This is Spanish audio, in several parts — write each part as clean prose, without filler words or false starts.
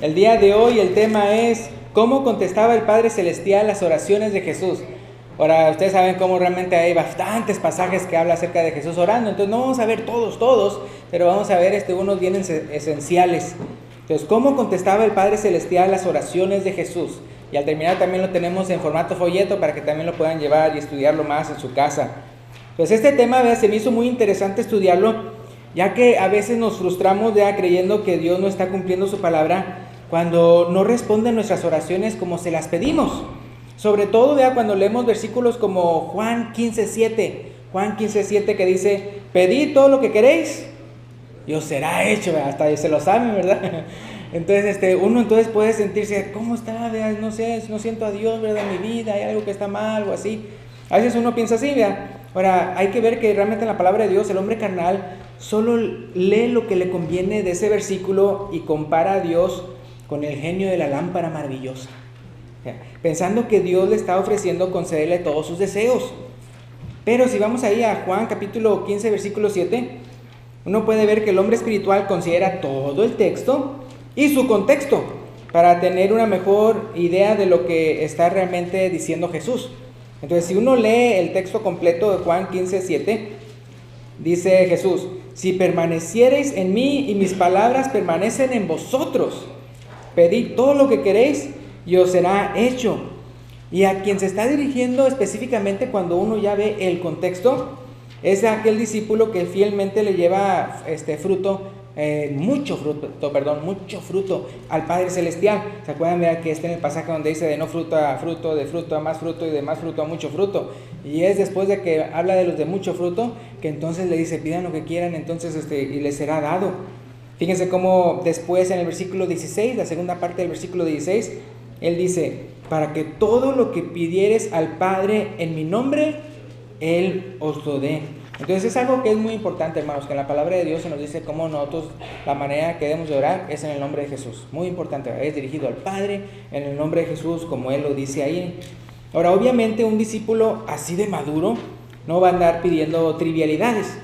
El día de hoy el tema es cómo contestaba el Padre Celestial las oraciones de Jesús. Ahora, ustedes saben cómo realmente hay bastantes pasajes que habla acerca de Jesús orando. Entonces no vamos a ver todos, pero vamos a ver unos bien esenciales. Entonces, ¿cómo contestaba el Padre Celestial las oraciones de Jesús? Y al terminar también lo tenemos en formato folleto para que también lo puedan llevar y estudiarlo más en su casa. Pues este tema, se me hizo muy interesante estudiarlo, ya que a veces nos frustramos creyendo que Dios no está cumpliendo su palabra cuando no responde nuestras oraciones como se las pedimos. Sobre todo cuando leemos versículos como Juan 15:7 que dice: pedid todo lo que queréis y os será hecho. Hasta se lo saben, ¿verdad? Entonces uno puede sentirse, ¿cómo está? No sé, no siento a Dios, ¿verdad? En mi vida hay algo que está mal o así. A veces uno piensa así, ¿verdad? Ahora, hay que ver que realmente en la palabra de Dios el hombre carnal solo lee lo que le conviene de ese versículo y compara a Dios con el genio de la lámpara maravillosa, pensando que Dios le está ofreciendo concederle todos sus deseos. Pero si vamos ahí a Juan capítulo 15 versículo 7, uno puede ver que el hombre espiritual considera todo el texto y su contexto para tener una mejor idea de lo que está realmente diciendo Jesús. Entonces, si uno lee el texto completo de Juan 15:7, dice Jesús: si permaneciereis en mí y mis palabras permanecen en vosotros, pedid todo lo que queréis y os será hecho. Y a quien se está dirigiendo específicamente cuando uno ya ve el contexto es a aquel discípulo que fielmente le lleva mucho fruto al Padre Celestial. ¿Se acuerdan? Mira que en el pasaje donde dice de no fruto a fruto, de fruto a más fruto y de más fruto a mucho fruto. Y es después de que habla de los de mucho fruto que entonces le dice: pidan lo que quieran, entonces y les será dado. Fíjense cómo después en el versículo 16, la segunda parte del versículo 16, él dice: para que todo lo que pidieres al Padre en mi nombre, Él os lo dé. Entonces es algo que es muy importante, hermanos, que en la palabra de Dios se nos dice cómo nosotros, la manera que debemos de orar es en el nombre de Jesús. Muy importante, es dirigido al Padre en el nombre de Jesús, como Él lo dice ahí. Ahora, obviamente un discípulo así de maduro no va a andar pidiendo trivialidades.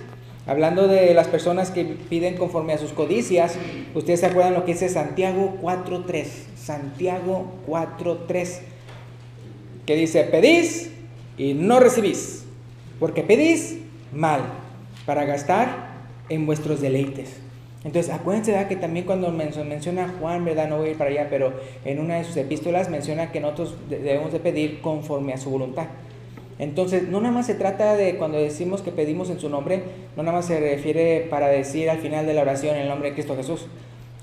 Hablando de las personas que piden conforme a sus codicias, ustedes se acuerdan lo que dice Santiago 4:3. Santiago 4:3, que dice: pedís y no recibís, porque pedís mal, para gastar en vuestros deleites. Entonces, acuérdense, ¿verdad?, que también cuando menciona Juan, ¿verdad?, no voy a ir para allá, pero en una de sus epístolas menciona que nosotros debemos de pedir conforme a su voluntad. Entonces, no nada más se trata de cuando decimos que pedimos en su nombre, no nada más se refiere para decir al final de la oración en el nombre de Cristo Jesús,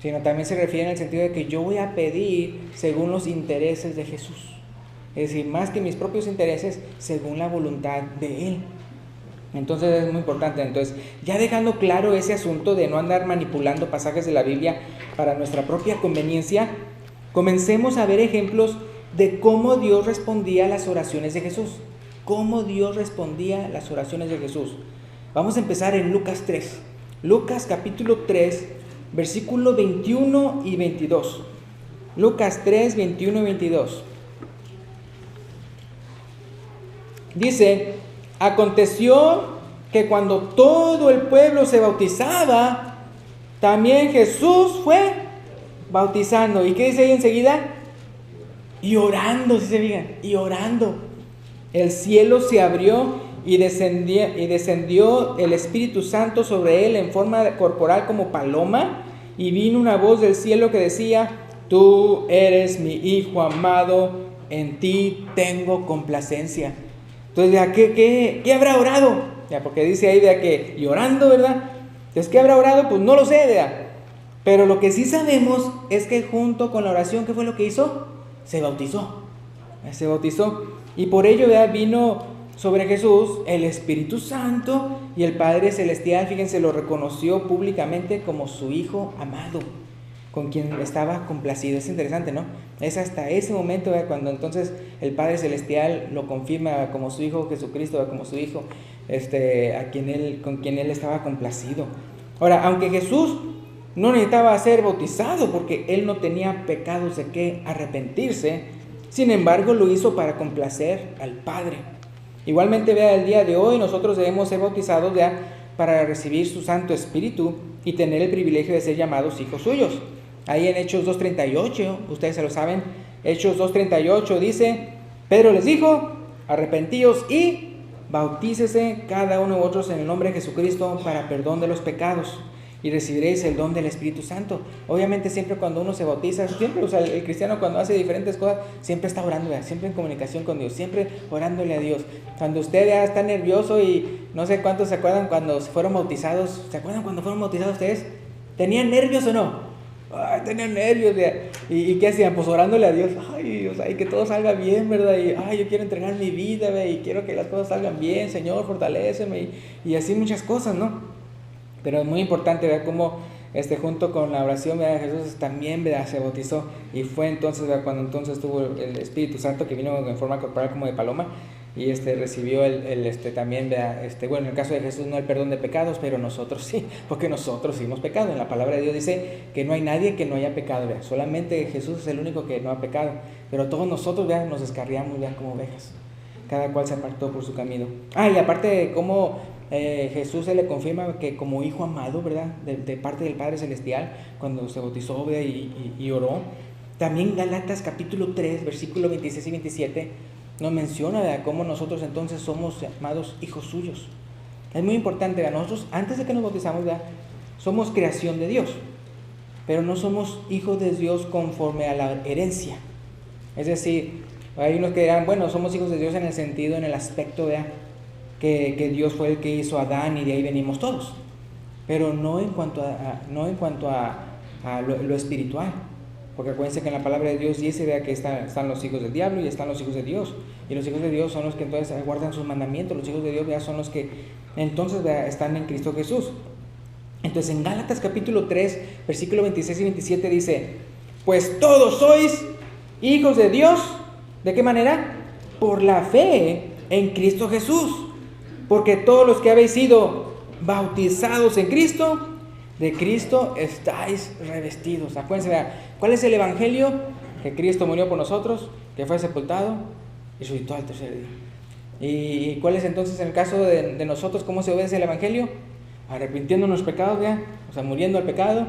sino también se refiere en el sentido de que yo voy a pedir según los intereses de Jesús. Es decir, más que mis propios intereses, según la voluntad de Él. Entonces es muy importante. Entonces, ya dejando claro ese asunto de no andar manipulando pasajes de la Biblia para nuestra propia conveniencia, comencemos a ver ejemplos de cómo Dios respondía a las oraciones de Jesús. Cómo Dios respondía a las oraciones de Jesús. Vamos a empezar en Lucas 3. Lucas capítulo 3, versículo 21 y 22. Lucas 3, 21 y 22. Dice: aconteció que cuando todo el pueblo se bautizaba, también Jesús fue bautizando. ¿Y qué dice ahí enseguida? Y orando, si se fijan, y orando. El cielo se abrió y descendió el Espíritu Santo sobre él en forma corporal como paloma, y vino una voz del cielo que decía: tú eres mi Hijo amado, en ti tengo complacencia. Entonces, ¿qué habrá orado? Porque dice ahí que y orando, ¿verdad? Entonces, ¿qué habrá orado? Pues no lo sé, ¿verdad? Pero lo que sí sabemos es que junto con la oración, ¿qué fue lo que hizo? Se bautizó. Y por ello, ¿verdad?, vino sobre Jesús el Espíritu Santo, y el Padre Celestial, fíjense, lo reconoció públicamente como su Hijo amado, con quien estaba complacido. Es interesante, ¿no? Es hasta ese momento, cuando entonces el Padre Celestial lo confirma como su Hijo Jesucristo, como su Hijo, con quien él estaba complacido. Ahora, aunque Jesús no necesitaba ser bautizado porque él no tenía pecados de qué arrepentirse, sin embargo lo hizo para complacer al Padre. Igualmente, el día de hoy nosotros debemos ser bautizados para recibir su Santo Espíritu y tener el privilegio de ser llamados hijos suyos. Ahí en Hechos 2:38, ustedes se lo saben, Hechos 2:38 dice, Pedro les dijo, arrepentíos y bautícese cada uno de vosotros en el nombre de Jesucristo para perdón de los pecados y recibiréis el don del Espíritu Santo. Obviamente siempre cuando uno se bautiza, siempre, o sea, el cristiano cuando hace diferentes cosas, siempre está orando, ¿verdad? Siempre en comunicación con Dios, siempre orándole a Dios. Cuando usted ya está nervioso y no sé cuántos se acuerdan cuando fueron bautizados, ¿se acuerdan cuando fueron bautizados ustedes? ¿Tenían nervios o no? Ay, tenían nervios, ¿verdad? ¿Y qué hacían? Pues orándole a Dios, ay, o sea, y que todo salga bien, ¿verdad? Y ay, yo quiero entregar mi vida, ¿verdad? Y quiero que las cosas salgan bien, Señor, fortaléceme, y así muchas cosas, ¿no? Pero es muy importante ver cómo junto con la oración, ¿verdad? Jesús también, ¿verdad?, se bautizó, y fue entonces, ¿verdad?, cuando entonces tuvo el Espíritu Santo que vino en forma corporal como de paloma y recibió también, ¿verdad? Bueno, en el caso de Jesús no el perdón de pecados, pero nosotros sí, porque nosotros sí hemos pecado. En la palabra de Dios dice que no hay nadie que no haya pecado, ¿verdad? Solamente Jesús es el único que no ha pecado, pero todos nosotros, ¿verdad?, nos descarriamos, ¿verdad?, como ovejas. Cada cual se apartó por su camino. Y aparte de cómo Jesús se le confirma que como hijo amado, ¿verdad?, de parte del Padre Celestial, cuando se bautizó, ¿verdad?, y oró. También Gálatas capítulo 3, versículos 26 y 27, nos menciona, ¿verdad?, cómo nosotros entonces somos llamados hijos suyos. Es muy importante, ¿verdad? Nosotros antes de que nos bautizamos, ¿verdad?, somos creación de Dios, pero no somos hijos de Dios conforme a la herencia. Es decir, hay unos que dirán, bueno, somos hijos de Dios en el sentido, en el aspecto, ¿verdad?, que Dios fue el que hizo a Adán y de ahí venimos todos, pero no en cuanto a lo espiritual, porque acuérdense que en la palabra de Dios dice, ¿verdad?, que están los hijos del diablo y están los hijos de Dios, y los hijos de Dios son los que entonces guardan sus mandamientos. Los hijos de Dios, ¿verdad?, son los que entonces, ¿verdad?, están en Cristo Jesús. Entonces en Gálatas capítulo 3, versículos 26 y 27 dice, pues todos sois hijos de Dios. ¿De qué manera? Por la fe en Cristo Jesús. Porque todos los que habéis sido bautizados en Cristo, de Cristo estáis revestidos. Acuérdense, ¿verdad?, ¿cuál es el evangelio? Que Cristo murió por nosotros, que fue sepultado y resucitó al tercer día. ¿Y cuál es entonces en el caso de nosotros? ¿Cómo se obedece el evangelio? Arrepintiéndonos los pecados, ¿verdad?, o sea, muriendo al pecado,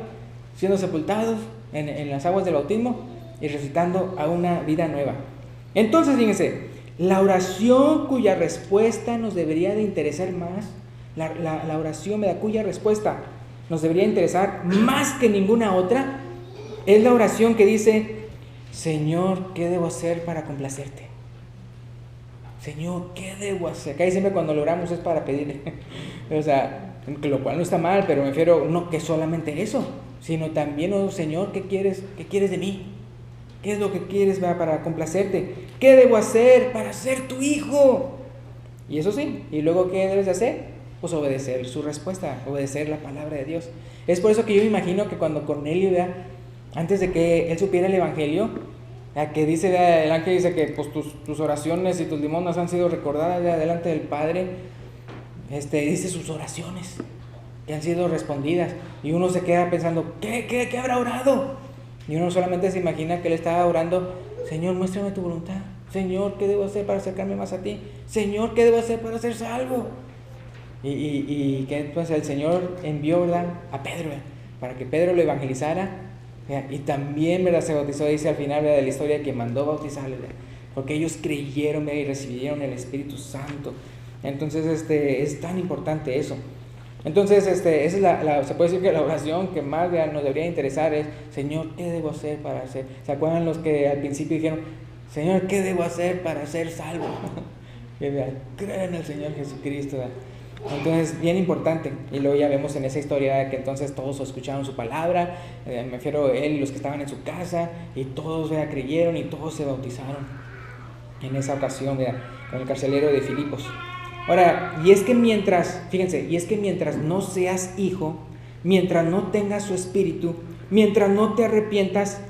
siendo sepultados en las aguas del bautismo y resucitando a una vida nueva. Entonces, fíjense, la oración cuya respuesta nos debería de interesar más, la oración, ¿verdad?, cuya respuesta nos debería interesar más que ninguna otra, es la oración que dice, Señor, ¿qué debo hacer para complacerte? Señor, ¿qué debo hacer? Casi siempre cuando lo oramos es para pedirle, o sea, lo cual no está mal, pero me refiero, no que solamente eso, sino también, oh Señor, ¿qué quieres de mí? ¿Qué es lo que quieres, ¿verdad?, para complacerte? ¿Qué debo hacer para ser tu hijo? Y eso sí, y luego ¿qué debes de hacer? Pues obedecer su respuesta, obedecer la palabra de Dios. Es por eso que yo me imagino que cuando Cornelio, ¿verdad?, antes de que él supiera el evangelio, que dice, ¿verdad?, el ángel dice que pues tus oraciones y tus limonas han sido recordadas, ¿verdad?, delante del Padre, dice sus oraciones que han sido respondidas, y uno se queda pensando, ¿qué habrá orado? Y uno solamente se imagina que él estaba orando, Señor, muéstrame tu voluntad. Señor, ¿qué debo hacer para acercarme más a ti? Señor, ¿qué debo hacer para ser salvo? Y que entonces el Señor envió, ¿verdad?, a Pedro, ¿verdad?, para que Pedro lo evangelizara, ¿verdad?, y también, ¿verdad?, se bautizó, dice al final, ¿verdad?, de la historia, que mandó bautizarle, ¿verdad?, porque ellos creyeron, ¿verdad?, y recibieron el Espíritu Santo. Entonces es tan importante eso. Entonces, esa es se puede decir que la oración que más, ¿verdad?, nos debería interesar es, Señor, ¿qué debo hacer para ser? ¿Se acuerdan los que al principio dijeron, Señor, ¿qué debo hacer para ser salvo? Creen en el Señor Jesucristo, ¿verdad? Entonces, bien importante. Y luego ya vemos en esa historia, ¿verdad?, que entonces todos escucharon su palabra, me refiero a él y los que estaban en su casa, y todos, ¿verdad?, creyeron y todos se bautizaron en esa ocasión, ¿verdad?, con el carcelero de Filipos. Ahora, y es que mientras no seas hijo, mientras no tengas su espíritu, mientras no te arrepientas,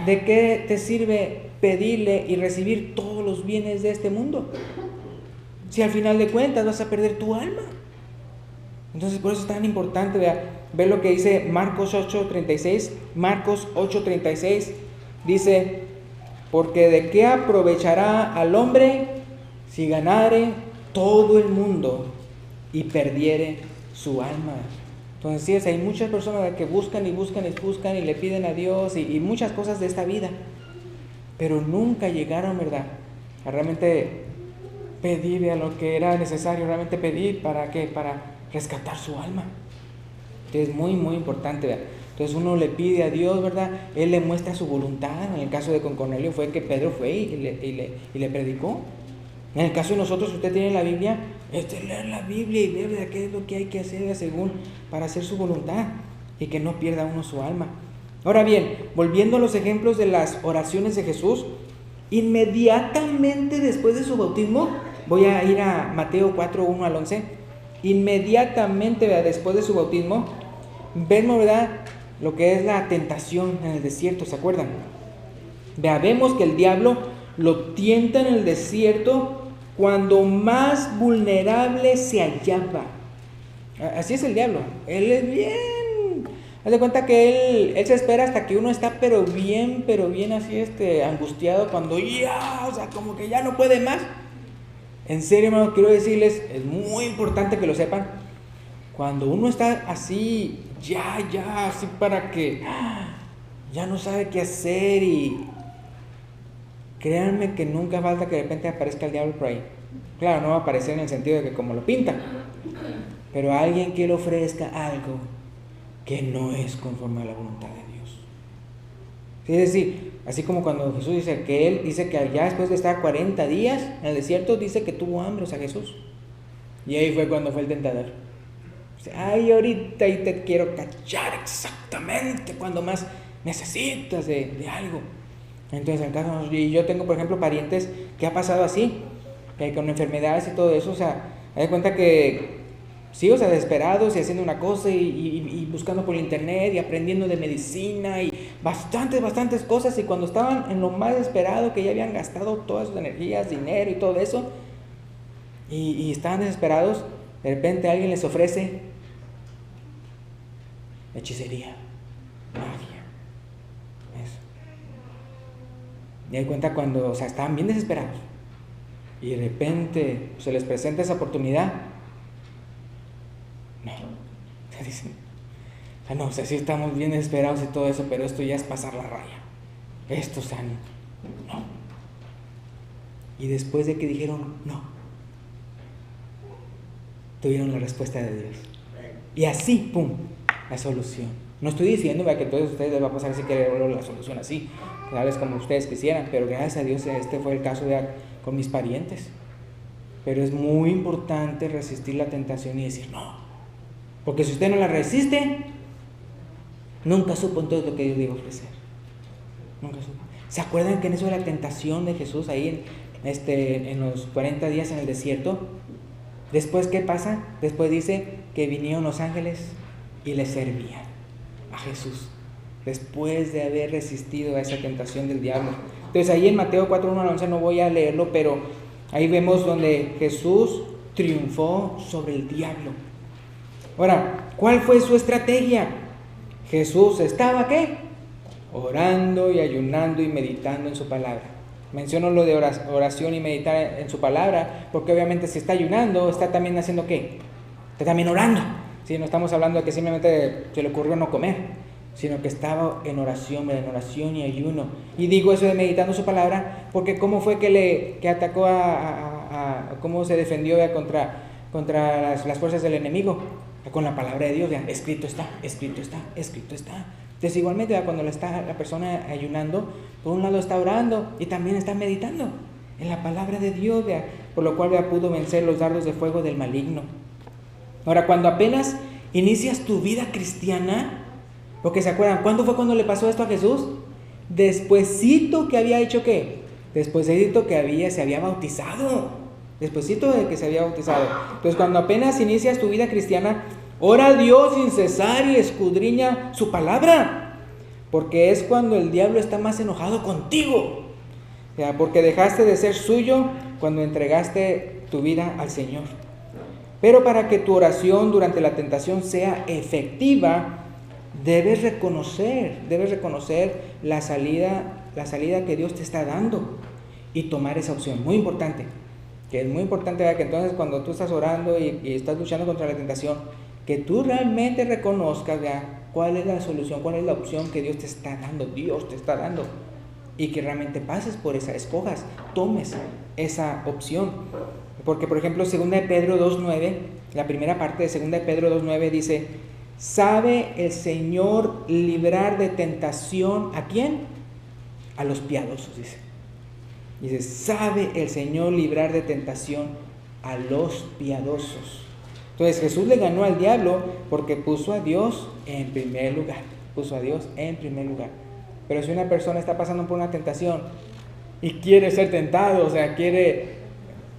¿de qué te sirve pedirle y recibir todos los bienes de este mundo? Si al final de cuentas vas a perder tu alma. Entonces por eso es tan importante, ver lo que dice Marcos 8:36. Marcos 8:36 dice, porque ¿de qué aprovechará al hombre si ganare todo el mundo y perdiere su alma? Entonces sí, o sea, hay muchas personas, ¿verdad?, que buscan y buscan y buscan y le piden a Dios y muchas cosas de esta vida, pero nunca llegaron, ¿verdad?, a realmente pedir a lo que era necesario realmente pedir. ¿Para qué? Para rescatar su alma. Entonces es muy, muy importante, ¿verdad? Entonces uno le pide a Dios, ¿verdad? Él le muestra su voluntad. En el caso de con Cornelio fue que Pedro fue y le predicó. En el caso de nosotros, si usted tiene la Biblia, es de leer la Biblia y ver, ¿verdad?, qué es lo que hay que hacer según para hacer su voluntad y que no pierda uno su alma. Ahora bien, volviendo a los ejemplos de las oraciones de Jesús, inmediatamente después de su bautismo, voy a ir a Mateo 4, 1 al 11, inmediatamente, ¿verdad?, después de su bautismo, vemos, ¿verdad?, lo que es la tentación en el desierto, ¿se acuerdan? Vemos que el diablo lo tienta en el desierto cuando más vulnerable se hallaba. Así es el diablo, él es bien, haz de cuenta que él se espera hasta que uno está pero bien así angustiado, cuando ya, o sea, como que ya no puede más. En serio, hermano, quiero decirles, es muy importante que lo sepan, cuando uno está así, ya, así para que ya no sabe qué hacer, y créanme que nunca falta que de repente aparezca el diablo por ahí. Claro, no va a aparecer en el sentido de que como lo pinta, pero alguien que le ofrezca algo que no es conforme a la voluntad de Dios. Es decir, así como cuando Jesús dice que él dice que ya después de estar 40 días en el desierto, dice que tuvo hambre, o sea, Jesús. Y ahí fue cuando fue el tentador. Dice, ay, ahorita y te quiero cachar exactamente cuando más necesitas de algo. Entonces, en el caso, y yo tengo, por ejemplo, parientes que ha pasado así, con enfermedades y todo eso, o sea, me doy cuenta que sí, o sea, desesperados y haciendo una cosa y buscando por internet y aprendiendo de medicina y bastantes cosas, y cuando estaban en lo más desesperado, que ya habían gastado todas sus energías, dinero y todo eso, y estaban desesperados, de repente alguien les ofrece hechicería, magia, eso. Y me doy cuenta cuando, o sea, estaban bien desesperados y de repente se les presenta esa oportunidad. No, se dicen, no, o sea, sí estamos bien desesperados y todo eso, pero esto ya es pasar la raya. Esto, o sea, no. Y después de que dijeron no, tuvieron la respuesta de Dios. Y así, pum, la solución. No estoy diciendo que a todos ustedes les va a pasar así, que la solución así, tal vez como ustedes quisieran, pero gracias a Dios este fue el caso con mis parientes. Pero es muy importante resistir la tentación y decir no. Porque si usted no la resiste, nunca supo entonces lo que Dios le iba a ofrecer. Nunca supo. ¿Se acuerdan que en eso de la tentación de Jesús ahí en los 40 días en el desierto? Después, ¿qué pasa? Después dice que vinieron los ángeles y le servían a Jesús, después de haber resistido a esa tentación del diablo. Entonces ahí en Mateo 4, 1 al 11 no voy a leerlo, pero ahí vemos donde Jesús triunfó sobre el diablo. Ahora, ¿cuál fue su estrategia? Jesús estaba, ¿qué? Orando y ayunando y meditando en su palabra. Menciono lo de oración y meditar en su palabra, porque obviamente si está ayunando, está también haciendo ¿qué? Está también orando. ¿Sí? No estamos hablando de que simplemente se le ocurrió no comer, sino que estaba en oración y ayuno. Y digo eso de meditando su palabra, porque ¿cómo fue que atacó cómo se defendió contra las fuerzas del enemigo? Con la palabra de Dios, ya, escrito está. Entonces igualmente cuando la persona ayunando, por un lado está orando y también está meditando en la palabra de Dios, por lo cual pudo vencer los dardos de fuego del maligno. Ahora, cuando apenas inicias tu vida cristiana, porque se acuerdan, ¿cuándo fue cuando le pasó esto a Jesús? Despuesito que había hecho ¿qué? Despuesito que se había bautizado. Despuesito de que se había bautizado. Entonces, cuando apenas inicias tu vida cristiana, ora a Dios sin cesar y escudriña su palabra, porque es cuando el diablo está más enojado contigo, porque dejaste de ser suyo cuando entregaste tu vida al Señor. Pero para que tu oración durante la tentación sea efectiva, debes reconocer la salida que Dios te está dando y tomar esa opción. Muy importante. Que es muy importante, ¿verdad? Que entonces cuando tú estás orando y estás luchando contra la tentación, que tú realmente reconozcas, ¿verdad?, cuál es la solución, cuál es la opción que Dios te está dando, y que realmente pases por esa, escojas, tomes esa opción. Porque, por ejemplo, 2 de Pedro 2.9, la primera parte de 2 de Pedro 2.9 dice: ¿sabe el Señor librar de tentación a quién? A los piadosos, dice. Dice, ¿sabe el Señor librar de tentación a los piadosos? Entonces Jesús le ganó al diablo porque puso a Dios en primer lugar. Pero si una persona está pasando por una tentación y quiere ser tentado, o sea, quiere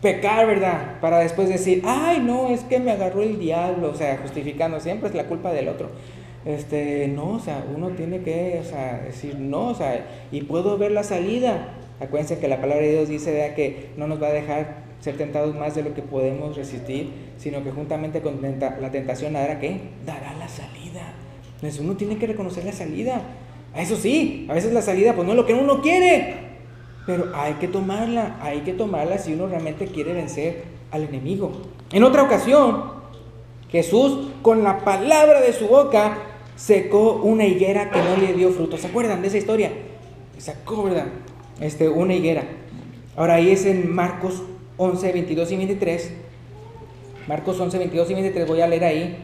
pecar, ¿verdad?, para después decir, ay, no, es que me agarró el diablo, o sea, justificando, siempre es la culpa del otro. No, o sea, uno tiene que, o sea, decir no, o sea, y puedo ver la salida. Acuérdense que la palabra de Dios dice, ¿verdad?, que no nos va a dejar ser tentados más de lo que podemos resistir, sino que juntamente con la tentación dará ¿qué? Dará la salida. Entonces uno tiene que reconocer la salida. Eso sí, a veces la salida pues no es lo que uno quiere, pero hay que tomarla si uno realmente quiere vencer al enemigo. En otra ocasión, Jesús con la palabra de su boca secó una higuera que no le dio fruto. ¿Se acuerdan de esa historia? Sacó, ¿verdad?, una higuera. Ahora ahí es en Marcos 11, 22 y 23. Marcos 11, 22 y 23, voy a leer ahí.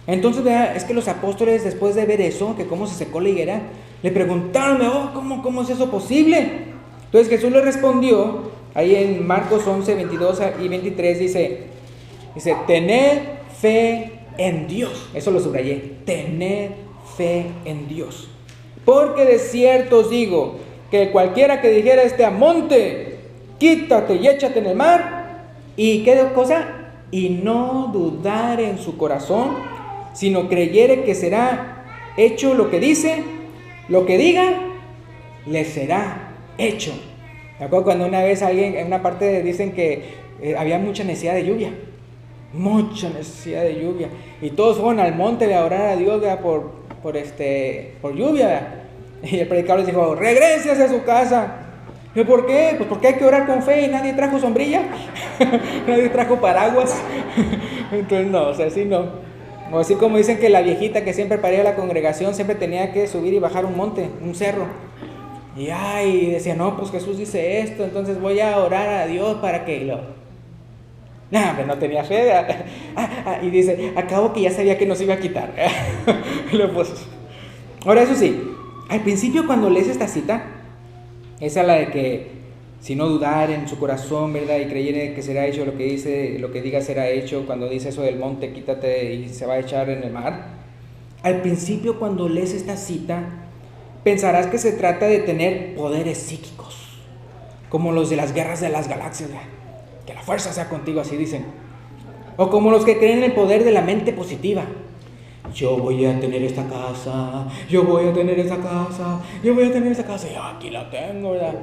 Entonces, vea, es que los apóstoles, después de ver eso, que cómo se secó la higuera, le preguntaron, ¿cómo es eso posible? Entonces Jesús le respondió, ahí en Marcos 11, 22 y 23, dice, tened fe en Dios. Eso lo subrayé, tened fe en Dios. Porque de cierto os digo, que cualquiera que dijera a monte, quítate y échate en el mar, y ¿qué cosa? Y no dudar en su corazón, sino creyere que será hecho lo que dice, lo que diga, le será hecho. Me acuerdo cuando una vez alguien, en una parte dicen que había mucha necesidad de lluvia, y todos fueron al monte a orar a Dios, ¿verdad?, por lluvia, ¿verdad? Y el predicador les dijo, regresen a su casa. ¿Y por qué? Pues porque hay que orar con fe y nadie trajo sombrilla, nadie trajo paraguas. Entonces no, o sea, así no. O así como dicen que la viejita que siempre paría la congregación siempre tenía que subir y bajar un monte, un cerro. Y decía, no, pues Jesús dice esto, entonces voy a orar a Dios para que lo... No, pero no tenía fe. Y dice, acabo que ya sabía que nos iba a quitar. Ahora eso sí, al principio cuando lees esta cita, esa es la de que si no dudar en su corazón, ¿verdad?, y creyere que será hecho lo que dice, lo que diga será hecho. Cuando dice eso del monte, quítate y se va a echar en el mar. Al principio cuando lees esta cita, pensarás que se trata de tener poderes psíquicos, como los de las guerras de las galaxias, ¿verdad?, que la fuerza sea contigo, así dicen. O como los que creen en el poder de la mente positiva. Yo voy a tener esta casa, yo voy a tener esa casa, yo aquí la tengo, ¿verdad?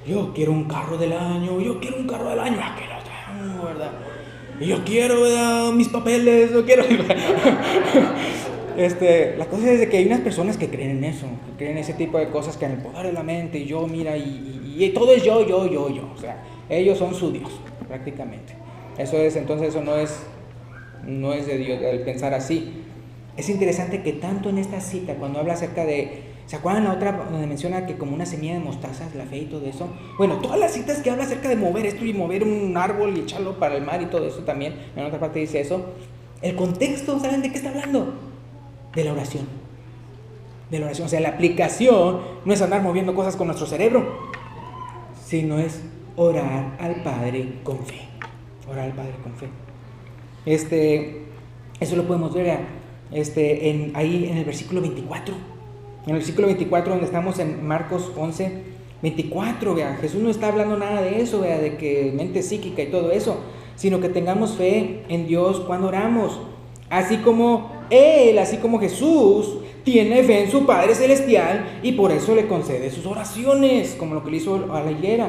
Yo quiero un carro del año, aquí lo tengo, ¿verdad? Y yo quiero, ¿verdad?, mis papeles, yo quiero... La cosa es de que hay unas personas que creen en eso, que creen en ese tipo de cosas, que en el poder de la mente, y yo, mira, y todo es yo, o sea, ellos son su Dios, prácticamente. Entonces eso no es de Dios, el pensar así. Es interesante que tanto en esta cita, cuando habla acerca de, ¿se acuerdan la otra donde menciona que como una semilla de mostaza, la fe y todo eso? Bueno, todas las citas que habla acerca de mover esto y mover un árbol y echarlo para el mar y todo eso también, en otra parte dice eso. El contexto, ¿saben de qué está hablando? De la oración. O sea, la aplicación no es andar moviendo cosas con nuestro cerebro, sino es orar al Padre con fe. Eso lo podemos ver ahí en el versículo 24. En el versículo 24, donde estamos en Marcos 11, 24, vea, Jesús no está hablando nada de eso, vea, de que mente psíquica y todo eso, sino que tengamos fe en Dios cuando oramos. Así como Jesús tiene fe en su Padre Celestial y por eso le concede sus oraciones, como lo que le hizo a la higuera.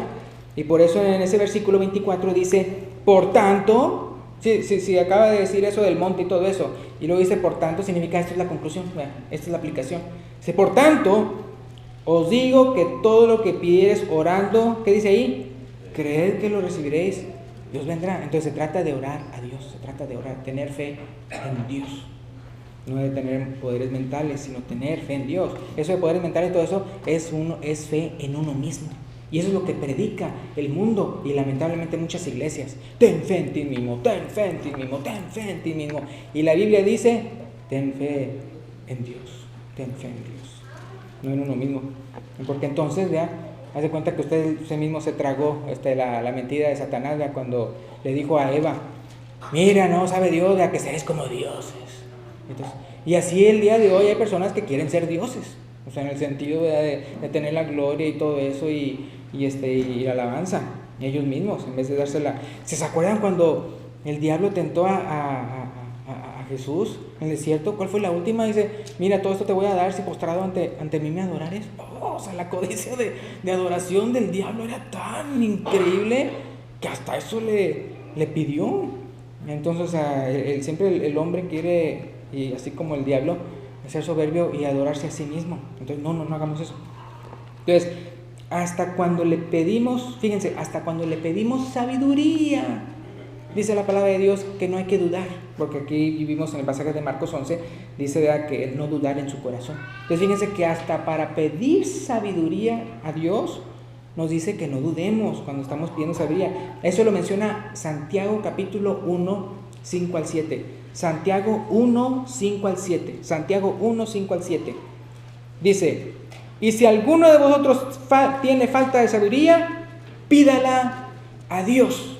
Y por eso en ese versículo 24 dice, por tanto... Sí, acaba de decir eso del monte y todo eso, y luego dice, por tanto, significa, esto es la conclusión, esta es la aplicación. Dice, por tanto, os digo que todo lo que pidiereis orando, ¿qué dice ahí? Creed que lo recibiréis Dios vendrá. Entonces se trata de orar a Dios, se trata de orar, tener fe en Dios. No de tener poderes mentales, sino tener fe en Dios. Eso de poderes mentales y todo eso es fe en uno mismo. Y eso es lo que predica el mundo y lamentablemente muchas iglesias. Ten fe en ti mismo, ten fe en ti mismo, ten fe en ti mismo. Y la Biblia dice, ten fe en Dios, ten fe en Dios, no en uno mismo. Porque entonces, ya, haz de cuenta que usted mismo se tragó la mentira de Satanás, ya, cuando le dijo a Eva, mira, no sabe Dios, ya, que seréis como dioses. Entonces, y así el día de hoy hay personas que quieren ser dioses, o sea, en el sentido de tener la gloria y todo eso y la alabanza, ellos mismos, en vez de dársela. ¿Se acuerdan cuando el diablo tentó a Jesús en el desierto? ¿Cuál fue la última? Dice, mira, todo esto te voy a dar si postrado ante mí me adorares. O sea, la codicia de adoración del diablo era tan increíble que hasta eso le pidió. Entonces, o sea, siempre el hombre quiere, y así como el diablo, ser soberbio y adorarse a sí mismo. Entonces, no hagamos eso. Entonces, hasta cuando le pedimos, fíjense, hasta cuando le pedimos sabiduría, dice la palabra de Dios que no hay que dudar, porque aquí vivimos en el pasaje de Marcos 11, dice, ¿verdad?, que no dudar en su corazón. Entonces, fíjense que hasta para pedir sabiduría a Dios, nos dice que no dudemos cuando estamos pidiendo sabiduría. Eso lo menciona Santiago capítulo 1, 5 al 7. Santiago 1, 5 al 7. Santiago 1, 5 al 7. Dice, y si alguno de vosotros tiene falta de sabiduría, pídala a Dios,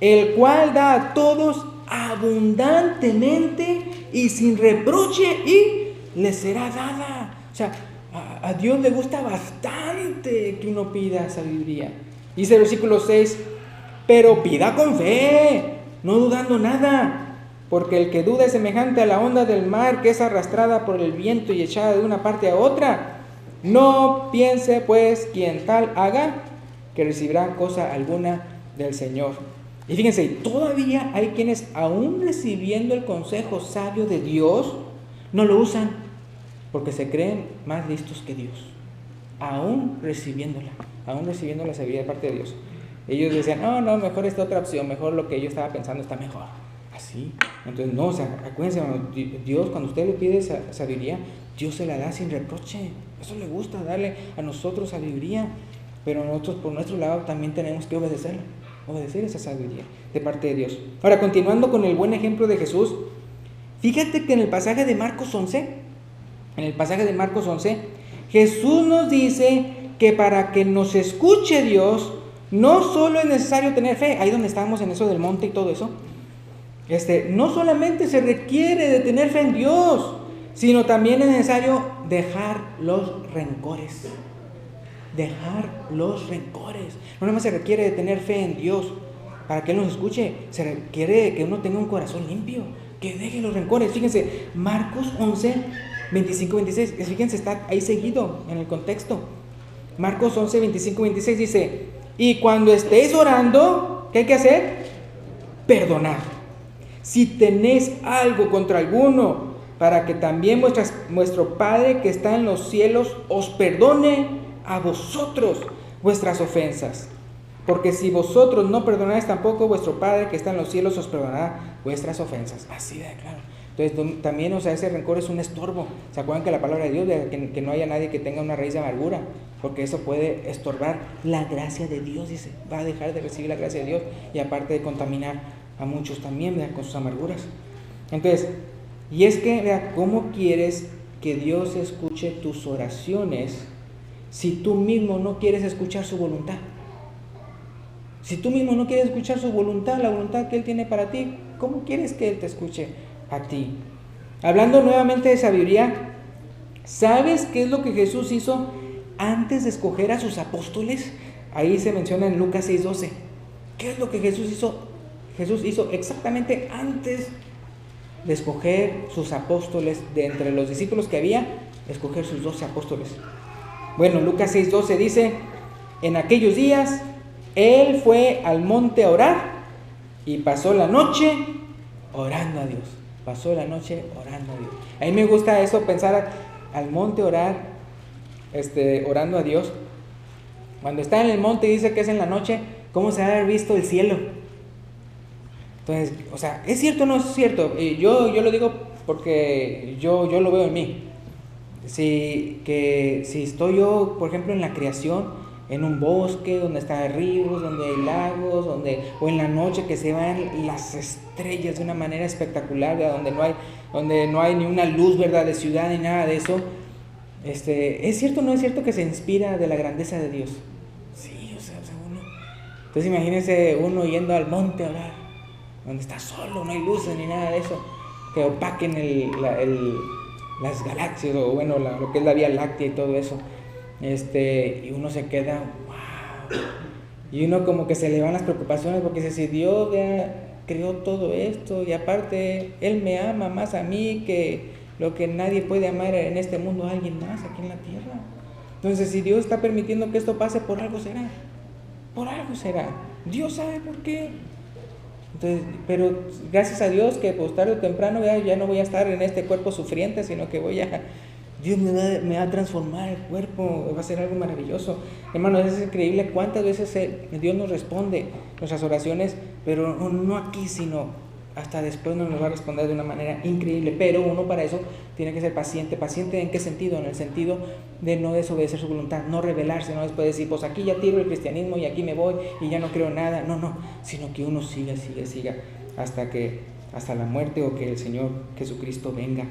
el cual da a todos abundantemente y sin reproche, y le será dada. O sea, a Dios le gusta bastante que uno pida sabiduría. Dice el versículo 6, pero pida con fe, no dudando nada, porque el que duda es semejante a la onda del mar, que es arrastrada por el viento y echada de una parte a otra. No piense pues quien tal haga, que recibirá cosa alguna del Señor. Y fíjense, todavía hay quienes, aún recibiendo el consejo sabio de Dios, no lo usan, porque se creen más listos que Dios, aún recibiendo la sabiduría de parte de Dios. Ellos decían, no, mejor esta otra opción, mejor lo que yo estaba pensando está mejor. Así. Entonces, no, o sea, acuérdense, Dios, cuando usted le pide sabiduría, Dios se la da sin reproche. Eso le gusta, darle a nosotros sabiduría. Pero nosotros, por nuestro lado, también tenemos que obedecer esa sabiduría de parte de Dios. Ahora, continuando con el buen ejemplo de Jesús, fíjate que en el pasaje de Marcos 11, Jesús nos dice que para que nos escuche Dios, no solo es necesario tener fe, ahí donde estábamos en eso del monte y todo eso, no solamente se requiere de tener fe en Dios, sino también es necesario dejar los rencores. No nada más se requiere de tener fe en Dios para que Él nos escuche, se requiere que uno tenga un corazón limpio, que deje los rencores. Fíjense, Marcos 11, 25, 26, fíjense, está ahí seguido en el contexto. Marcos 11, 25, 26 dice, y cuando estéis orando, ¿qué hay que hacer? Perdonad, si tenéis algo contra alguno, para que también vuestro Padre que está en los cielos os perdone a vosotros vuestras ofensas. Porque si vosotros no perdonáis, tampoco vuestro Padre que está en los cielos os perdonará vuestras ofensas. Así de claro. Entonces también, o sea, ese rencor es un estorbo. ¿Se acuerdan que la palabra de Dios, que no haya nadie que tenga una raíz de amargura? Porque eso puede estorbar la gracia de Dios, dice. Va a dejar de recibir la gracia de Dios y aparte de contaminar a muchos también, ¿verdad?, con sus amarguras. Entonces, y es que, ¿verdad?, ¿cómo quieres que Dios escuche tus oraciones si tú mismo no quieres escuchar su voluntad? Si tú mismo no quieres escuchar su voluntad, la voluntad que Él tiene para ti, ¿cómo quieres que Él te escuche a ti? Hablando nuevamente de sabiduría, ¿sabes qué es lo que Jesús hizo antes de escoger a sus apóstoles? Ahí se menciona en Lucas 6:12. ¿Qué es lo que Jesús hizo? Jesús hizo exactamente antes de escoger sus apóstoles, de entre los discípulos que había, escoger sus 12 apóstoles. Bueno, Lucas 6:12 dice, en aquellos días Él fue al monte a orar y pasó la noche orando a Dios. A mí me gusta eso, pensar al monte orar, orando a Dios. Cuando está en el monte y dice que es en la noche, ¿cómo se ha visto el cielo? Entonces, o sea, ¿es cierto o no es cierto? Yo lo digo porque yo lo veo en mí. Si estoy yo, por ejemplo, en la creación, en un bosque donde están ríos, donde hay lagos, o en la noche que se van las estrellas de una manera espectacular, ¿verdad? Donde no hay ni una luz, ¿verdad?, de ciudad ni nada de eso. ¿Es cierto o no es cierto que se inspira de la grandeza de Dios? Sí, o sea uno. Entonces imagínense uno yendo al monte a orar, donde está solo, no hay luces ni nada de eso, que opaquen las galaxias, o bueno, lo que es la Vía Láctea y todo eso. Y uno se queda, wow. Y uno como que se le van las preocupaciones, porque dice, si Dios creó todo esto, y aparte Él me ama más a mí que lo que nadie puede amar en este mundo a alguien más aquí en la tierra. Entonces, si Dios está permitiendo que esto pase, por algo será. Por algo será. Dios sabe por qué. Entonces, pero gracias a Dios que pues tarde o temprano ya no voy a estar en este cuerpo sufriente, sino que Dios me va a transformar el cuerpo, va a ser algo maravilloso. Hermanos, es increíble cuántas veces Dios nos responde nuestras oraciones, pero no aquí, sino hasta después nos va a responder de una manera increíble. Pero uno para eso tiene que ser paciente. ¿Paciente en qué sentido? En el sentido de no desobedecer su voluntad, no rebelarse, no después decir, pues aquí ya tiro el cristianismo y aquí me voy y ya no creo nada. No, sino que uno siga hasta la muerte o que el Señor Jesucristo venga.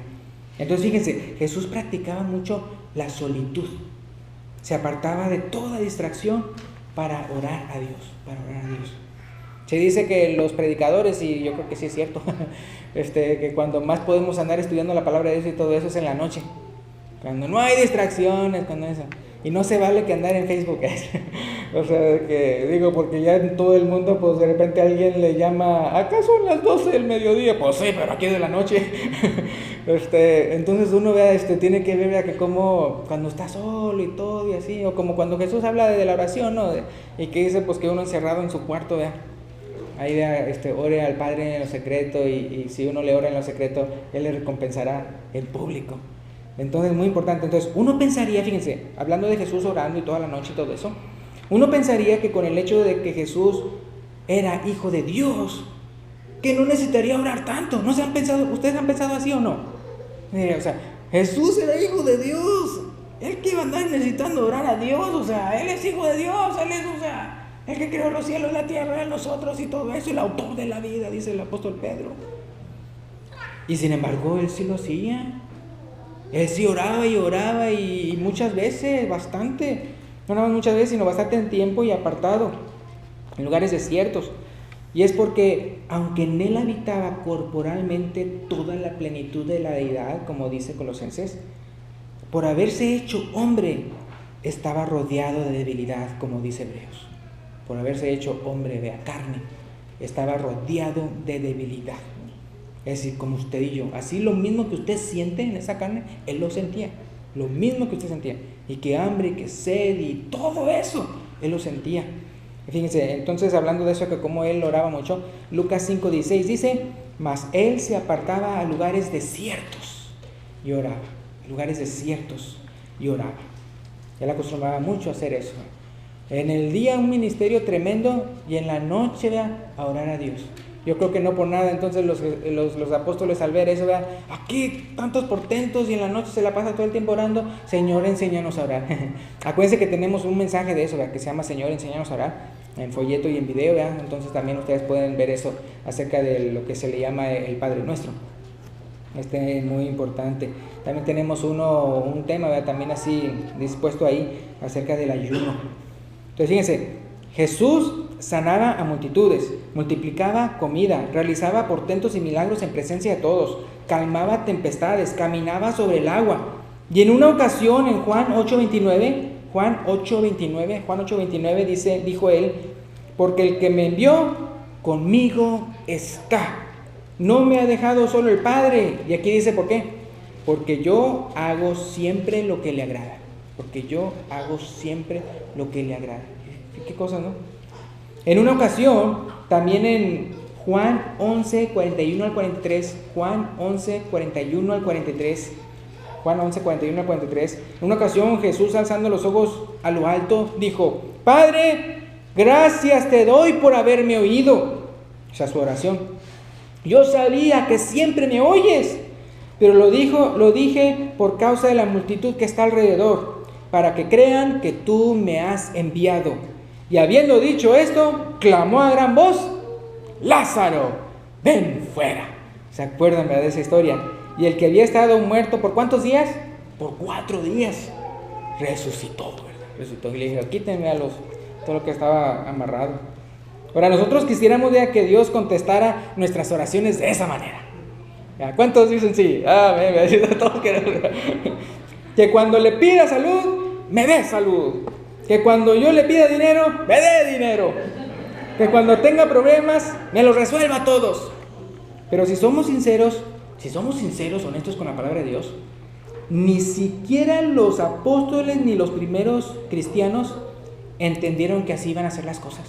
Entonces fíjense, Jesús practicaba mucho la solitud, se apartaba de toda distracción para orar a Dios. Se dice que los predicadores, y yo creo que sí es cierto, que cuando más podemos andar estudiando la palabra de Dios y todo eso es en la noche, cuando no hay distracciones, cuando eso. Y no se vale que andar en Facebook. O sea, que digo, porque ya en todo el mundo, pues de repente alguien le llama, ¿acá son las 12 del mediodía? Pues sí, pero aquí es de la noche. Entonces uno tiene que ver que como cuando está solo y todo y así, o como cuando Jesús habla de la oración, ¿no? Y que dice pues que uno encerrado en su cuarto, ¿verdad? Ahí ore al Padre en lo secreto, y si uno le ora en lo secreto, Él le recompensará en público. Entonces, muy importante. Entonces, uno pensaría, fíjense, hablando de Jesús orando y toda la noche y todo eso, uno pensaría que con el hecho de que Jesús era hijo de Dios, que no necesitaría orar tanto. ¿No se han pensado, ustedes han pensado así o no? O sea, Jesús era hijo de Dios. Él que iba a andar necesitando orar a Dios, o sea, Él es hijo de Dios, Él es, o sea, el que creó los cielos, la tierra, nosotros y todo eso, el autor de la vida, dice el apóstol Pedro. Y sin embargo, Él sí lo hacía. Él sí oraba y muchas veces, bastante. No nada más muchas veces, sino bastante en tiempo y apartado, en lugares desiertos. Y es porque, aunque en Él habitaba corporalmente toda la plenitud de la deidad, como dice Colosenses, por haberse hecho hombre, estaba rodeado de debilidad, como dice Hebreos. Por haberse hecho hombre de carne, estaba rodeado de debilidad. Es decir, como usted y yo, así lo mismo que usted siente en esa carne, Él lo sentía, lo mismo que usted sentía, y que hambre, y que sed, y todo eso, Él lo sentía. Fíjense, entonces hablando de eso, que como Él oraba mucho, Lucas 5:16 dice, mas Él se apartaba a lugares desiertos y oraba, lugares desiertos y oraba. Él acostumbraba mucho a hacer eso. En el día un ministerio tremendo y en la noche a orar a Dios. Yo creo que no por nada, entonces los apóstoles al ver eso, vean, aquí tantos portentos y en la noche se la pasa todo el tiempo orando, Señor, enséñanos a orar. Acuérdense que tenemos un mensaje de eso, ¿verdad?, que se llama Señor, enséñanos a orar, en folleto y en video, ¿verdad? Entonces también ustedes pueden ver eso acerca de lo que se le llama el Padre Nuestro. Es muy importante. También tenemos un tema, ¿verdad?, también así dispuesto ahí, acerca del ayuno. Entonces fíjense, Jesús sanaba a multitudes, multiplicaba comida, realizaba portentos y milagros en presencia de todos, calmaba tempestades, caminaba sobre el agua. Y en una ocasión en Juan 8:29 dijo Él, porque el que me envió conmigo está. No me ha dejado solo el Padre. Y aquí dice ¿por qué? Porque yo hago siempre lo que le agrada. Porque yo hago siempre lo que le agrada. ¿Qué cosa, no? En una ocasión, también en Juan 11:41 al 43, Juan 11:41 al 43, en una ocasión Jesús, alzando los ojos a lo alto, dijo, Padre, gracias te doy por haberme oído. O sea, su oración. Yo sabía que siempre me oyes, pero lo dije por causa de la multitud que está alrededor, para que crean que tú me has enviado. Y habiendo dicho esto, clamó a gran voz: Lázaro, ven fuera. ¿Se acuerdan, verdad, de esa historia? Y el que había estado muerto ¿por cuántos días? Por 4 días. Resucitó, ¿verdad? Resucitó. Y le dijo: quítenme todo lo que estaba amarrado. Ahora, nosotros quisiéramos ya que Dios contestara nuestras oraciones de esa manera. ¿Cuántos dicen sí? Todos queremos. Que cuando le pida salud, me dé salud. Que cuando yo le pida dinero, me dé dinero. Que cuando tenga problemas, me los resuelva todos. Pero si somos sinceros, honestos con la palabra de Dios, ni siquiera los apóstoles ni los primeros cristianos entendieron que así iban a ser las cosas.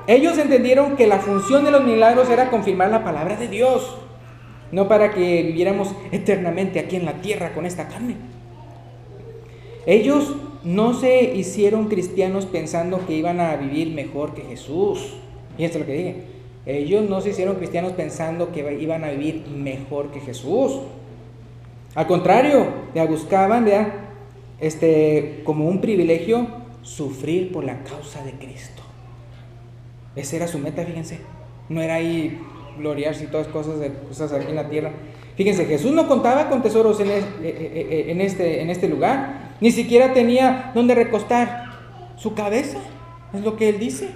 Ellos entendieron que la función de los milagros era confirmar la palabra de Dios, no para que viviéramos eternamente aquí en la tierra con esta carne. Ellos no se hicieron cristianos pensando que iban a vivir mejor que Jesús. Fíjense lo que dije. Ellos no se hicieron cristianos pensando que iban a vivir mejor que Jesús. Al contrario, ya buscaban, como un privilegio, sufrir por la causa de Cristo. Esa era su meta, fíjense. No era ahí gloriarse y todas cosas aquí en la tierra. Fíjense, Jesús no contaba con tesoros en este lugar. Ni siquiera tenía donde recostar su cabeza. Es lo que él dice.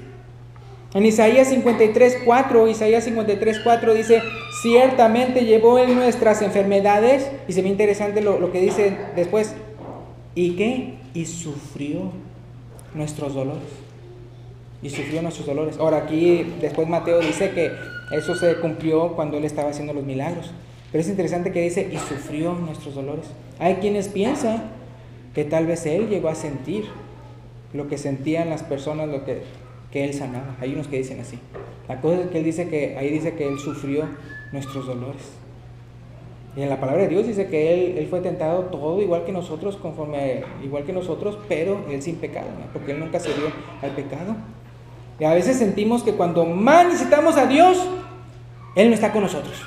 En Isaías 53:4 dice: ciertamente llevó él nuestras enfermedades. Y se ve interesante lo que dice después. ¿Y qué? Y sufrió nuestros dolores. Ahora aquí después Mateo dice que eso se cumplió cuando él estaba haciendo los milagros. Pero es interesante que dice: y sufrió nuestros dolores. Hay quienes piensan que tal vez él llegó a sentir lo que sentían las personas, lo que él sanaba. Hay unos que dicen así. La cosa es que él dice que ahí dice que él sufrió nuestros dolores. Y en la palabra de Dios dice que él fue tentado todo igual que nosotros, pero él sin pecado, ¿no? Porque él nunca se dio al pecado. Y a veces sentimos que cuando más necesitamos a Dios, él no está con nosotros.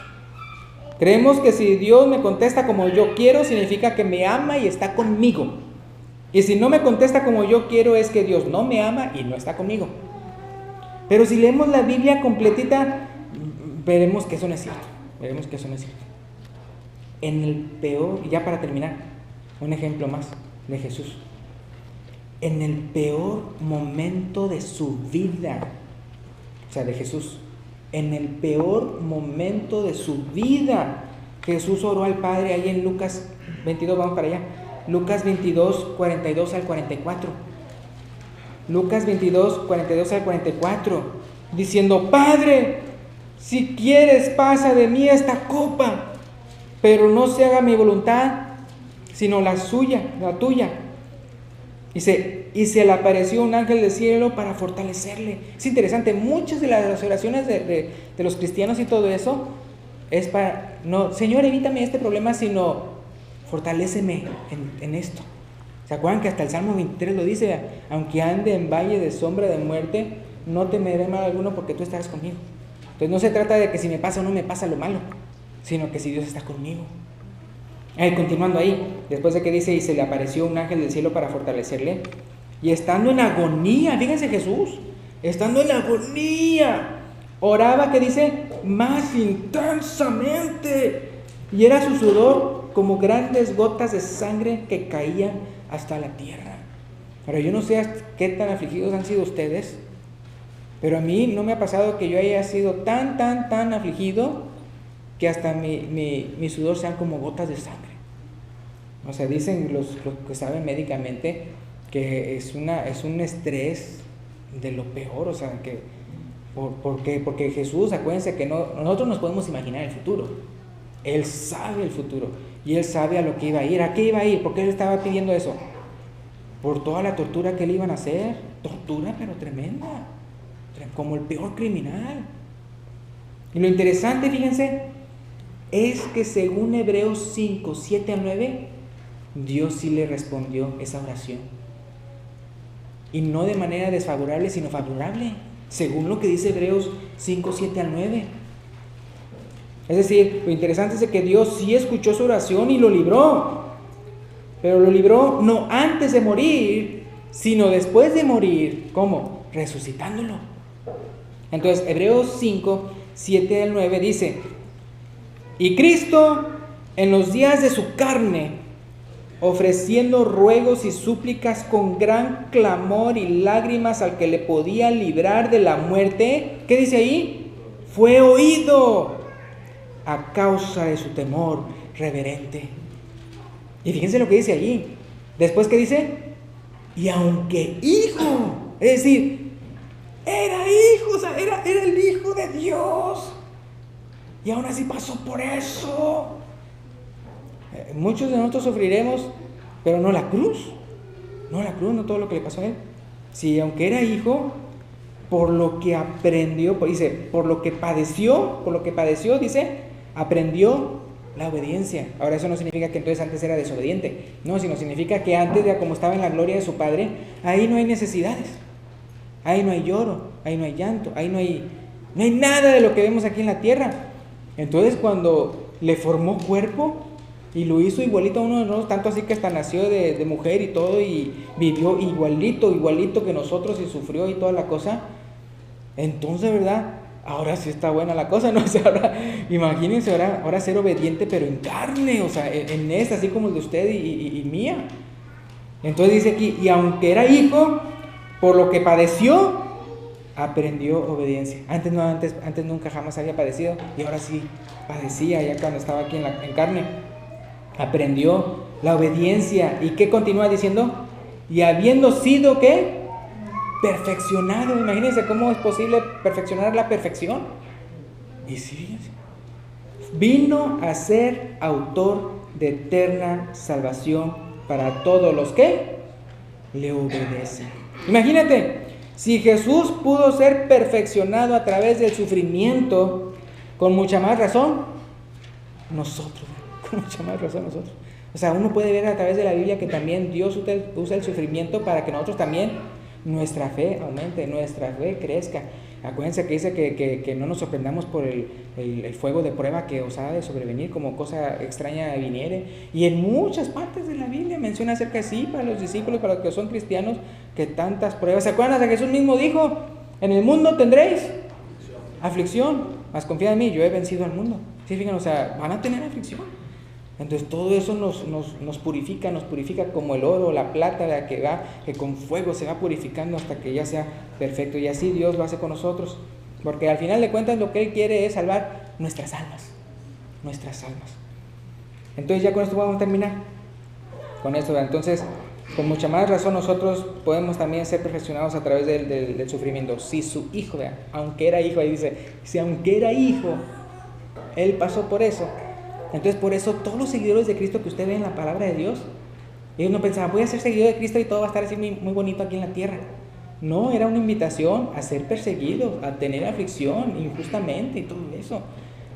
Creemos que si Dios me contesta como yo quiero, significa que me ama y está conmigo. Y si no me contesta como yo quiero, es que Dios no me ama y no está conmigo. Pero si leemos la Biblia completita, veremos que eso no es cierto. En el peor, y ya para terminar, un ejemplo más de Jesús. En el peor momento de su vida, o sea, de Jesús, en el peor momento de su vida, Jesús oró al Padre ahí en Lucas 22, vamos para allá. Lucas 22, 42 al 44. Lucas 22, 42 al 44. Diciendo: Padre, si quieres, pasa de mí esta copa, pero no se haga mi voluntad, sino la tuya. Y se le apareció un ángel del cielo para fortalecerle. Es interesante, muchas de las oraciones de los cristianos y todo eso es para, no, Señor, evítame este problema, sino fortaléceme en esto. ¿Se acuerdan que hasta el Salmo 23 lo dice? Aunque ande en valle de sombra de muerte, no temeré mal alguno porque tú estarás conmigo. Entonces no se trata de que si me pasa o no me pasa lo malo, sino que si Dios está conmigo. Continuando ahí, después de que dice: y se le apareció un ángel del cielo para fortalecerle, y estando en agonía, fíjense Jesús, estando en agonía, oraba, que dice, más intensamente, y era su sudor como grandes gotas de sangre que caían hasta la tierra. Ahora, yo no sé qué tan afligidos han sido ustedes, pero a mí no me ha pasado que yo haya sido tan afligido que hasta mi sudor sean como gotas de sangre. O sea, dicen los que saben médicamente que es un estrés de lo peor. O sea, que porque Jesús, acuérdense que nosotros nos podemos imaginar el futuro. Él sabe el futuro y Él sabe a lo que iba a ir. ¿A qué iba a ir? ¿Por qué Él estaba pidiendo eso? Por toda la tortura que le iban a hacer. Tortura pero tremenda, como el peor criminal. Y lo interesante, fíjense, es que según Hebreos 5, 7 al 9, Dios sí le respondió esa oración. Y no de manera desfavorable, sino favorable. Según lo que dice Hebreos 5, 7 al 9. Es decir, lo interesante es de que Dios sí escuchó su oración y lo libró. Pero lo libró no antes de morir, sino después de morir. ¿Cómo? Resucitándolo. Entonces, Hebreos 5, 7 al 9 dice: y Cristo, en los días de su carne, ofreciendo ruegos y súplicas con gran clamor y lágrimas al que le podía librar de la muerte, ¿qué dice ahí? Fue oído a causa de su temor reverente. Y fíjense lo que dice allí. Después, ¿qué dice? Y aunque hijo, es decir, era hijo, o sea, era el hijo de Dios, y aún así pasó por eso. Muchos de nosotros sufriremos, pero no la cruz, no todo lo que le pasó a él. Sí, aunque era hijo, por lo que aprendió, dice, por lo que padeció, dice, aprendió la obediencia. Ahora, eso no significa que entonces antes era desobediente, no, sino significa que antes, de como estaba en la gloria de su Padre, ahí no hay necesidades, ahí no hay lloro, ahí no hay llanto, ahí no hay nada de lo que vemos aquí en la tierra. Entonces, cuando le formó cuerpo y lo hizo igualito a uno de nosotros, tanto así que hasta nació de mujer y todo, y vivió igualito que nosotros, y sufrió y toda la cosa, entonces, ¿verdad? Ahora sí está buena la cosa, ¿no? O sea, ahora, imagínense, ahora ser obediente, pero en carne, o sea, en esta, así como el de usted y mía. Entonces dice aquí, y aunque era hijo, por lo que padeció, aprendió obediencia. Antes nunca jamás había padecido, y ahora sí padecía ya cuando estaba aquí en carne. Aprendió la obediencia. ¿Y qué continúa diciendo? Y habiendo sido, ¿qué? Perfeccionado. Imagínense cómo es posible perfeccionar la perfección. Y sí, vino a ser autor de eterna salvación para todos los que le obedecen. Imagínate, si Jesús pudo ser perfeccionado a través del sufrimiento, con mucha más razón nosotros, O sea, uno puede ver a través de la Biblia que también Dios usa el sufrimiento para que nosotros también, nuestra fe aumente, nuestra fe crezca. Acuérdense que dice que no nos sorprendamos por el fuego de prueba que os ha de sobrevenir, como cosa extraña viniere. Y en muchas partes de la Biblia menciona acerca de sí, para los discípulos, para los que son cristianos, que tantas pruebas. ¿Se acuerdan de que Jesús mismo dijo? En el mundo tendréis aflicción, mas confiad en mí, yo he vencido al mundo. Sí, fíjense, o sea, van a tener aflicción. Entonces todo eso nos purifica como el oro, la plata, que con fuego se va purificando hasta que ya sea perfecto. Y así Dios lo hace con nosotros, porque al final de cuentas lo que Él quiere es salvar nuestras almas. Entonces ya con esto vamos a terminar, con esto. Entonces, con mucha más razón nosotros podemos también ser perfeccionados a través del sufrimiento. Si su hijo, vean, aunque era hijo, ahí dice, si aunque era hijo, Él pasó por eso. Entonces, por eso todos los seguidores de Cristo que usted ve en la palabra de Dios, ellos no pensaban, voy a ser seguidor de Cristo y todo va a estar así muy, muy bonito aquí en la tierra. No, era una invitación a ser perseguidos, a tener aflicción injustamente y todo eso.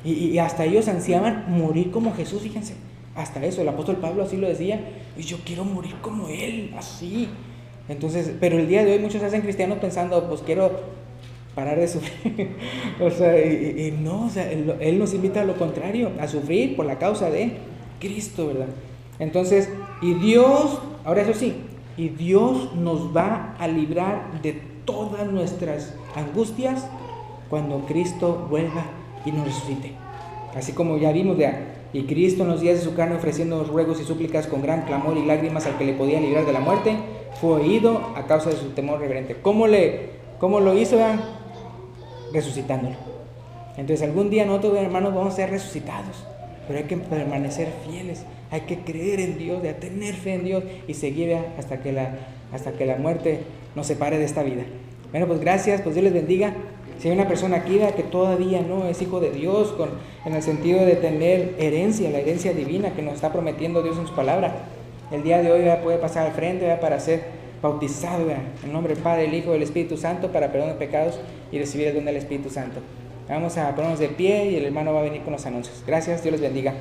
Y hasta ellos ansiaban morir como Jesús, fíjense. Hasta eso, el apóstol Pablo así lo decía, y yo quiero morir como Él, así. Entonces, pero el día de hoy muchos se hacen cristianos pensando, pues quiero parar de sufrir. O sea, y no, o sea, Él nos invita a lo contrario, a sufrir por la causa de Cristo, ¿verdad? Entonces, y Dios, ahora eso sí, y Dios nos va a librar de todas nuestras angustias cuando Cristo vuelva y nos resucite. Así como ya vimos, y Cristo en los días de su carne, ofreciendo ruegos y súplicas con gran clamor y lágrimas al que le podía librar de la muerte, fue oído a causa de su temor reverente. ¿Cómo lo hizo? Vean, resucitándolo. Entonces algún día nosotros, hermanos, vamos a ser resucitados, pero hay que permanecer fieles, hay que creer en Dios, de tener fe en Dios y seguir hasta que la muerte nos separe de esta vida. Bueno, pues gracias, pues Dios les bendiga. Si hay una persona aquí que todavía no es hijo de Dios, en el sentido de tener herencia, la herencia divina que nos está prometiendo Dios en su palabra, el día de hoy puede pasar al frente para ser bautizado en nombre del Padre, del Hijo y del Espíritu Santo para perdón de pecados y recibir el don del Espíritu Santo. Vamos a ponernos de pie y el hermano va a venir con los anuncios. Gracias, Dios les bendiga.